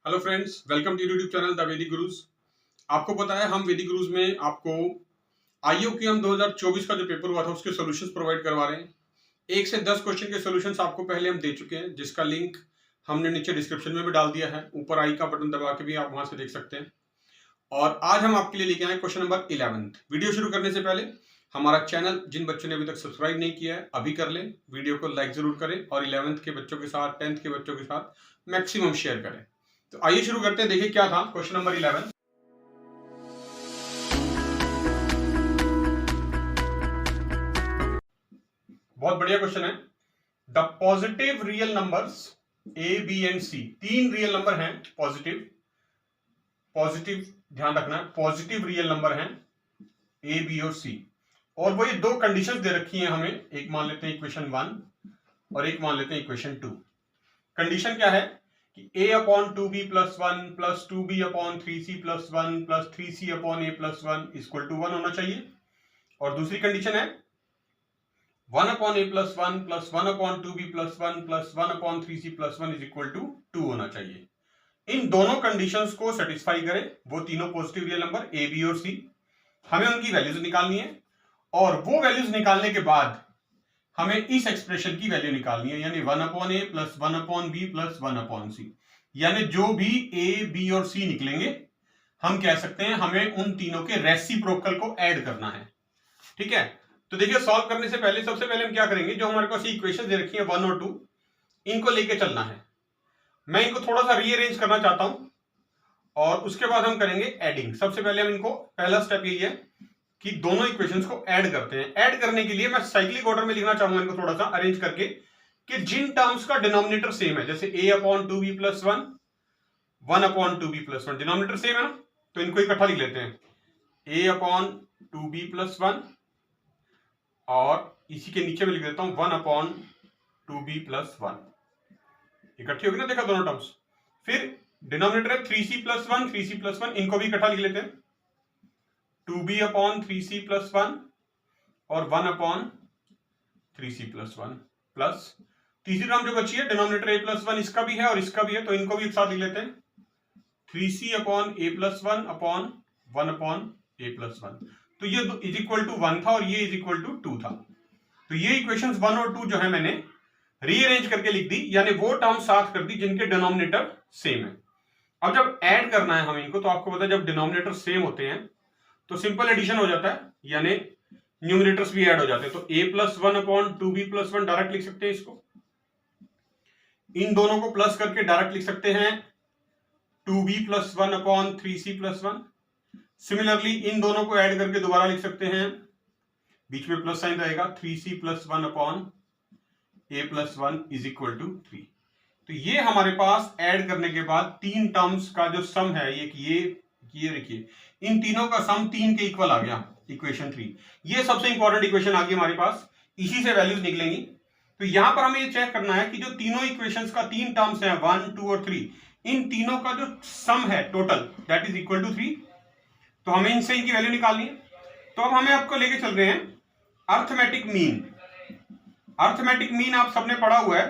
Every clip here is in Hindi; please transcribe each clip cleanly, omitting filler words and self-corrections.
Hello friends, welcome to YouTube channel the Vedic gurus. आपको पता है हम वैदिक गुरुज में आपको IUCM 2024 का जो पेपर हुआ था उसके सॉल्यूशंस प्रोवाइड करवा रहे हैं। 1 से 10 क्वेश्चन के सॉल्यूशंस आपको पहले हम दे चुके हैं, जिसका लिंक हमने नीचे डिस्क्रिप्शन में भी डाल दिया है। ऊपर आई का बटन दबा के भी आप वहां से देख सकते हैं। और आज हम आपके लिए लेके आए क्वेश्चन नंबर 11। वीडियो शुरू करने से पहले हमारा चैनल जिन बच्चों ने अभी तक सब्सक्राइब नहीं किया है अभी कर लें, वीडियो को लाइक जरूर करें और 11th के बच्चों के साथ 10th के बच्चों के साथ मैक्सिमम शेयर करें। तो आइए शुरू करते हैं। देखिए क्या था क्वेश्चन नंबर 11। बहुत बढ़िया क्वेश्चन है। The positive real numbers A, B and C, तीन रियल नंबर हैं पॉजिटिव। पॉजिटिव ध्यान रखना है, पॉजिटिव रियल नंबर हैं A, B और C, और वो ये दो कंडीशंस दे रखी हैं हमें। एक मान लेते हैं इक्वेशन 1 और एक मान लेते हैं इक्वेशन 2। कंडीशन क्या है कि a upon 2b plus 1 plus 2b upon 3c plus 1 plus 3c upon a plus 1 equal to 1 होना चाहिए। और दूसरी कंडीशन है 1 upon a plus 1 plus 1 upon 2b plus 1 plus 1 upon 3c plus 1 is equal to 2 होना चाहिए। इन दोनों कंडीशंस को सेटिस्फाई करें वो तीनों positive real number a, b और c। हमें उनकी वैल्यूज निकालनी है और वो वैल्यूज निकालने के बाद हमें इस एक्सप्रेशन की वैल्यू निकालनी है, यानी 1 upon A plus 1 upon B plus 1 upon C. यानी जो भी ए, बी और सी निकलेंगे हम कह सकते हैं हमें उन तीनों के रेसिप्रोकल को ऐड करना है। ठीक है, तो देखिए सॉल्व करने से पहले सबसे पहले हम क्या करेंगे, जो हमारे पास इक्वेशन दे रखी है 1 और 2, इनको लेके चलना है। मैं इनको थोड़ा सा रीअरेंज करना चाहता हूं और उसके बाद हम करेंगे एडिंग। सबसे पहले हम इनको, पहला स्टेप यही है कि दोनों इक्वेशंस को ऐड करते हैं। ऐड करने के लिए मैं साइक्लिक ऑर्डर में लिखना चाहूंगा इनको थोड़ा सा अरेंज करके कि जिन टर्म्स का डिनोमिनेटर सेम है, जैसे a upon 2b plus 1, 1 upon 2b plus 1, denominator same है ना, तो इनको इकट्ठा लिख लेते हैं a अपॉन 2b प्लस 1 और इसी के नीचे में लिख देता हूं 1 अपॉन 2b प्लस 1। इकट्ठी होगी ना, देखा दोनों टर्म्स। फिर डिनोमिनेटर है 3c प्लस 1, 3c प्लस 1, इनको भी इकट्ठा लिख लेते हैं 2b अपॉन 3c प्लस 1 और 1 अपॉन 3c प्लस 1 प्लस तीसरी टर्म जो बची है डिनोमिनेटर a प्लस 1, इसका भी है और इसका भी है, तो इनको भी एक साथ लिख लेते हैं 3c upon a plus 1 upon 1 upon a plus 1। तो ये इज इक्वल टू 1 था और ये इज इक्वल टू 2 था। तो ये इक्वेशंस 1 और 2 जो है मैंने रीअरेंज करके लिख दी, यानी वो टर्म साथ कर दी जिनके डिनोमिनेटर सेम है। अब जब ऐड करना है हम इनको, तो आपको पता है जब डिनोमिनेटर सेम होते हैं तो सिंपल एडिशन हो जाता है, यानी न्यूमरेटर्स भी ऐड हो जाते हैं। तो a plus 1 upon 2b plus 1 direct लिख सकते हैं इसको। इन दोनों को प्लस करके डायरेक्ट लिख सकते हैं 2b plus 1 upon 3c plus 1। Similarly in दोनों को ऐड करके दोबारा लिख सकते हैं, बीच में प्लस साइन रहेगा, 3c plus 1 upon a plus 1 is equal to 3। तो ये हमारे पास ऐड करने के बाद तीन टर्म्स का जो सम है, ये देखिए इन तीनों का सम 3 के इक्वल आ गया, इक्वेशन 3। ये सबसे इंपॉर्टेंट इक्वेशन आ गई हमारे पास, इसी से वैल्यूज निकलेंगी। तो यहां पर हमें ये चेक करना है कि जो तीनों इक्वेशंस का तीन टर्म्स हैं 1, 2 और 3, इन तीनों का जो सम है total that is equal to 3। तो हमें इनसे इनकी वैल्यू निकालनी है। तो अब हमें आपको लेके चल रहे हैं अर्थमेटिक मीन। अर्थमेटिक मीन आप सबने पढ़ा हुआ है,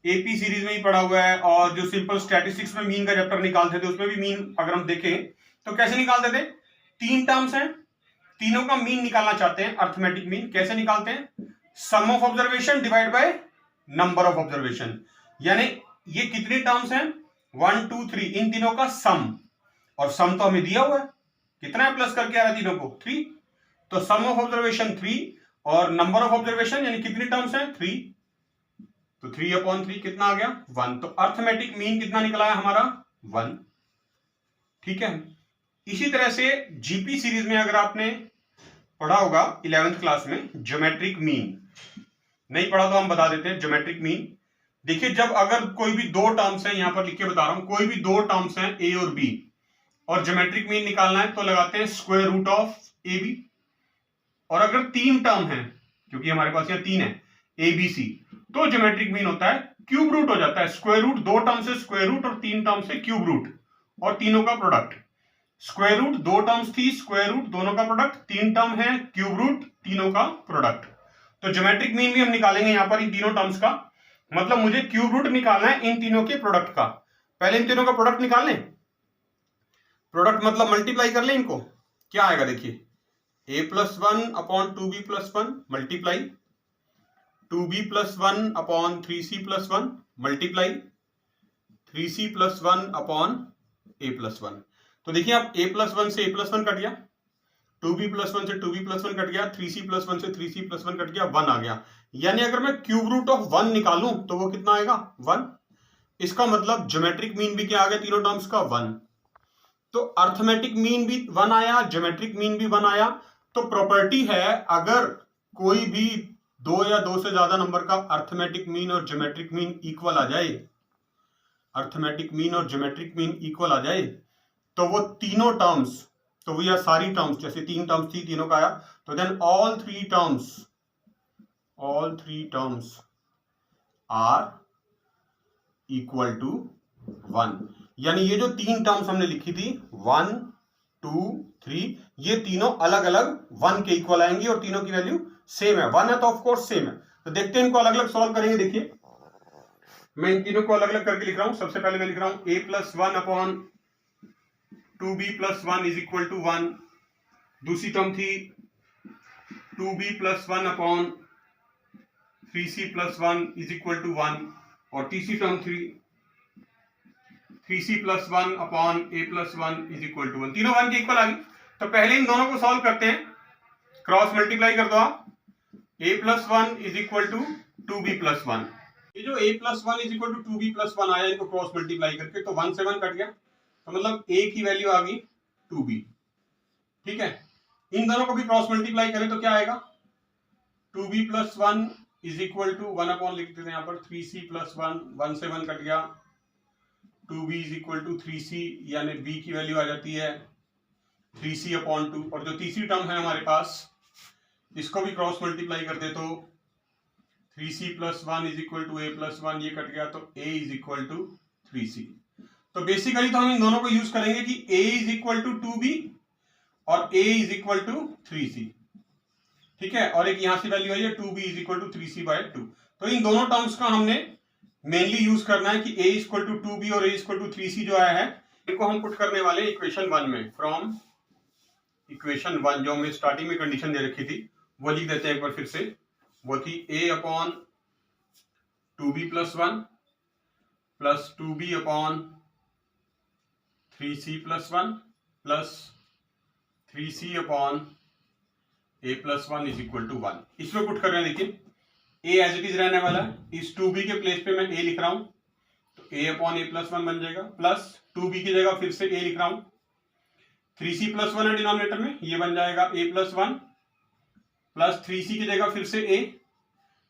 एपी सीरीज में ही पढ़ा हुआ है, और जो सिंपल स्टैटिस्टिक्स में मीन का चैप्टर निकालते थे उसमें भी मीन अगर हम देखें तो कैसे निकालते थे। तीन टर्म्स हैं, तीनों का मीन निकालना चाहते हैं। अर्थमेटिक मीन कैसे निकालते हैं, sum of observation divide by number of observation. यानी ये कितनी टर्म्स हैं 1, 2, 3, इन तीनों का सम, और सम तो हमें दिया हुआ है, कितना है प्लस करके आ रहा है तीनों को 3। तो सम ऑफ ऑब्जर्वेशन 3 और नंबर ऑफ ऑब्जर्वेशन यानी कितनी टर्म्स हैं 3, तो 3 अपॉन 3 कितना आ गया 1। तो अर्थमेटिक मीन कितना निकला है हमारा 1। ठीक है, इसी तरह से जीपी सीरीज में अगर आपने पढ़ा होगा 11th क्लास में ज्योमेट्रिक मीन, नहीं पढ़ा तो हम बता देते हैं ज्योमेट्रिक मीन। देखिए जब अगर कोई भी दो टर्म्स हैं, यहां पर लिख के बता रहा हूं, कोई भी दो टर्म्स हैं ए और बी, और ज्योमेट्रिक मीन निकालना है तो लगाते हैं square root of a b. और अगर तीन टर्म है, क्योंकि हमारे पास यहां तीन है ए बी सी, तो ज्योमेट्रिक मीन होता है क्यूब रूट हो जाता है। स्क्वायर रूट दो टर्म से स्क्वायर रूट और तीन टर्म से क्यूब रूट और तीनों का प्रोडक्ट। स्क्वायर रूट दो टर्म्स थी, स्क्वायर रूट दोनों का प्रोडक्ट, तीन टर्म है क्यूब रूट तीनों का प्रोडक्ट। तो ज्योमेट्रिक मीन भी हम निकालेंगे यहां पर इन तीनों टर्म्स का, मतलब मुझे क्यूब रूट निकालना है इन तीनों के प्रोडक्ट का। पहले इन तीनों का प्रोडक्ट निकाल लें, प्रोडक्ट मतलब मल्टीप्लाई कर लें इनको, क्या आएगा देखिए, a plus 1 upon 2b plus 1 multiply 2b plus 1 upon 3c plus 1 multiply 3c plus 1 upon a plus 1। तो देखिए आप a प्लस 1 से a प्लस 1 कट गया, 2b प्लस 1 से 2b प्लस 1 कट गया, 3c प्लस 1 से 3c प्लस 1 कट गया, 1 आ गया। यानी अगर मैं क्यूब रूट ऑफ 1 निकालूं तो वो कितना आएगा, 1। इसका मतलब ज्योमेट्रिक मीन भी क्या आ गया तीनों टर्म्स का, 1। तो अर्थमेटिक मीन भी 1 आया, ज्योमेट्रिक मीन भी 1 आया। तो प्रॉपर्टी है अगर कोई भी 2 या 2 से ज्यादा नंबर का अर्थमेटिक मीन और ज्योमेट्रिक मीन इक्वल आ जाए, अर्थमेटिक मीन और ज्योमेट्रिक मीन इक्वल आ जाए, तो वो तीनों टर्म्स, तो वो या सारी टर्म्स, जैसे 3 टर्म्स थी तीनों का आया, तो then all three terms are equal to 1। यानी ये जो 3 टर्म्स हमने लिखी थी 1 2 3, ये तीनों अलग अलग 1 के इक्वल आएंगी और तीनों की वैल्यू सेम है, 1 है तो ऑफकोर्स सेम है। तो देखते हैं इनको अलग अलग सॉल्व करेंगे। देखिए मैं इन तीनों को अलग अलग करके लिख रहा हूं। सबसे पहले मैं लिख रहा हूं a plus 1 upon 2b plus 1 is equal to 1। दूसरी टर्म थी 2b plus 1 upon 3c plus 1 is equal to 1। और तीसरी टर्म थी 3c plus 1 upon a plus 1 is equal to 1। तीनों 1 के इक्वल आ गई। तो पहले इन दोनों को सॉल्व करते हैं, क्रॉस मल्टीप्लाई कर दो आप, a plus 1 is equal to 2b plus 1। ये जो a plus 1 is equal to 2b plus 1 आया, इनको क्रॉस मल्टीप्लाई करके तो 1 से 1 कट गया, तो मतलब a की वैल्यू आ गई 2b। ठीक है, इन दोनों को भी क्रॉस मल्टीप्लाई करें तो क्या आएगा, 2b plus 1 is equal to 1 upon लिख देते हैं यहाँ पर 3c प्लस 1, 1 से 1 कट गया, 2b is equal to 3c, यानी b की वैल्यू आ जाती है 3c अपॉन 2। और जो तीसरी टर्म है हमारे पास, इसको भी क्रॉस मल्टीप्लाई कर दे तो 3c plus 1 is equal to a plus 1, ये कट गया तो a is equal to 3c। तो बेसिकली तो हम इन दोनों को यूज करेंगे कि a is equal to 2b और a is equal to 3c। ठीक है, और एक यहां से वैल्यू आई है 2b is equal to 3c bye 2। तो इन दोनों टर्म्स का हमने मेनली यूज करना है कि a is equal to 2b और a is equal to 3c जो आया है, इनको हम पुट करने वाले इक्वेशन 1 में। फ्रॉम इक्वेशन 1 जो हमने स्टार्टिंग में कंडीशन दे रखी थी वो लिख देते हैं एक बार फिर से। वो थी a upon 2b plus 1 plus 2b upon 3c plus 1 plus 3c upon a plus 1 is equal to 1। इसमें पुट कर रहे हैं, देखिए a एज इट इज रहने वाला है, इस 2b के प्लेस पे मैं a लिख रहा हूं, तो a अपॉन a प्लस 1 बन जाएगा, प्लस 2b की जगह फिर से a लिख रहा हूं, 3c प्लस 1 है डिनोमिनेटर में, ये बन जाएगा a प्लस 1 प्लस 3c की जगह फिर से a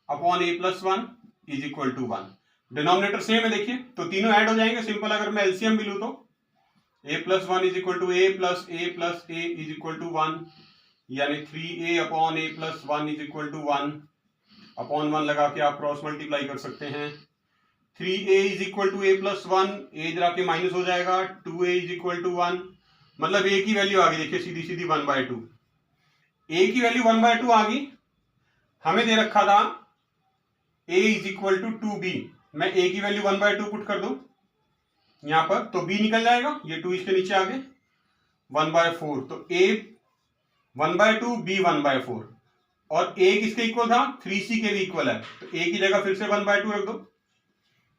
upon a plus 1 is equal to 1। Denominator same है देखिए, तो तीनों ऐड हो जाएंगे सिंपल। अगर मैं एलसीएम भी लूं तो a plus 1 is equal to a plus a is equal to 1, यानी 3a upon a plus 1 is equal to 1। Upon 1 लगा के आप क्रॉस मल्टीप्लाई कर सकते हैं। 3a is equal to a plus 1, a जरा के माइनस हो जाएगा, 2a इज इक्वल टू 1, मतलब a की वैल्यू आ गई देखिए सीधी सीधी 1/2। a की वैल्यू 1/2 आ गई। हमें दे रखा था a is equal to 2b, मैं a की वैल्यू 1/2 पुट कर दूं यहां पर, तो b निकल जाएगा, ये 2 इसके नीचे आ गए, 1/4। तो a 1/2, b 1/4, और a किसके इक्वल था, 3c के भी इक्वल है, तो a की जगह फिर से 1/2 रख दो,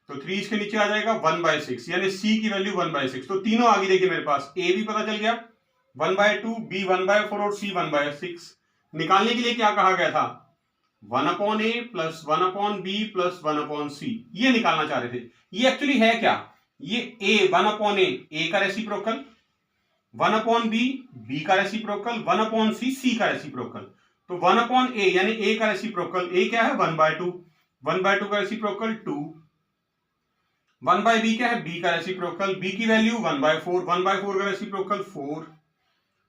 तो 3 इसके नीचे आ जाएगा 1/6, यानी c की वैल्यू 1/6। तो तीनों आ गई देखिए मेरे पास, a भी पता चल गया 1/2, b 1/4 और c 1/6। निकालने के लिए क्या कहा गया था, 1 upon a plus 1 upon b plus 1 upon c, ये निकालना चाह रहे थे। ये एक्चुअली है क्या, ये a 1 अपॉन a का रेसिप्रोकल, 1 अपॉन b का रेसिप्रोकल, 1 अपॉन c का रेसिप्रोकल। तो 1 अपॉन a यानी a का रेसिप्रोकल, a क्या है 1/2, 1/2 का रेसिप्रोकल 2, 1/b क्या है b का रेसिप्रोकल, b की वैल्यू 1/4, 1/4 का रेसिप्रोकल 4,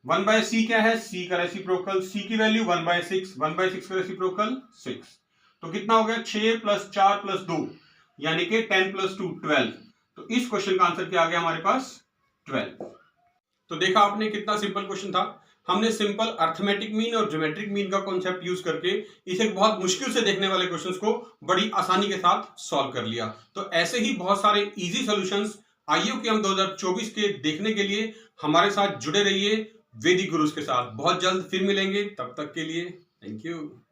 1/c क्या है c का रेसिप्रोकल, c की वैल्यू 1/6, 1/6 का रेसिप्रोकल 6। तो कितना हो गया, 6 प्लस 4 प्लस 2 यानी कि 10 प्लस 2 12। तो इस क्वेश्चन का आंसर क्या आ गया हमारे पास, 12। तो देखा आपने कितना सिंपल क्वेश्चन था। हमने सिंपल अर्थमेटिक मीन और ज्योमेट्रिक मीन का कॉन्सेप्ट यूज करके इसे बहुत मुश्किल से देखने वाले क्वेश्चंस को बड़ी आसानी के साथ सॉल्व कर लिया। तो ऐसे ही बहुत सारे इजी सॉल्यूशंस आईयू के हम 2024 के देखने के लिए हमारे साथ जुड़े रहिए वैदिक गुरुज के साथ। बहुत जल्द फिर मिलेंगे, तब तक के लिए थैंक यू।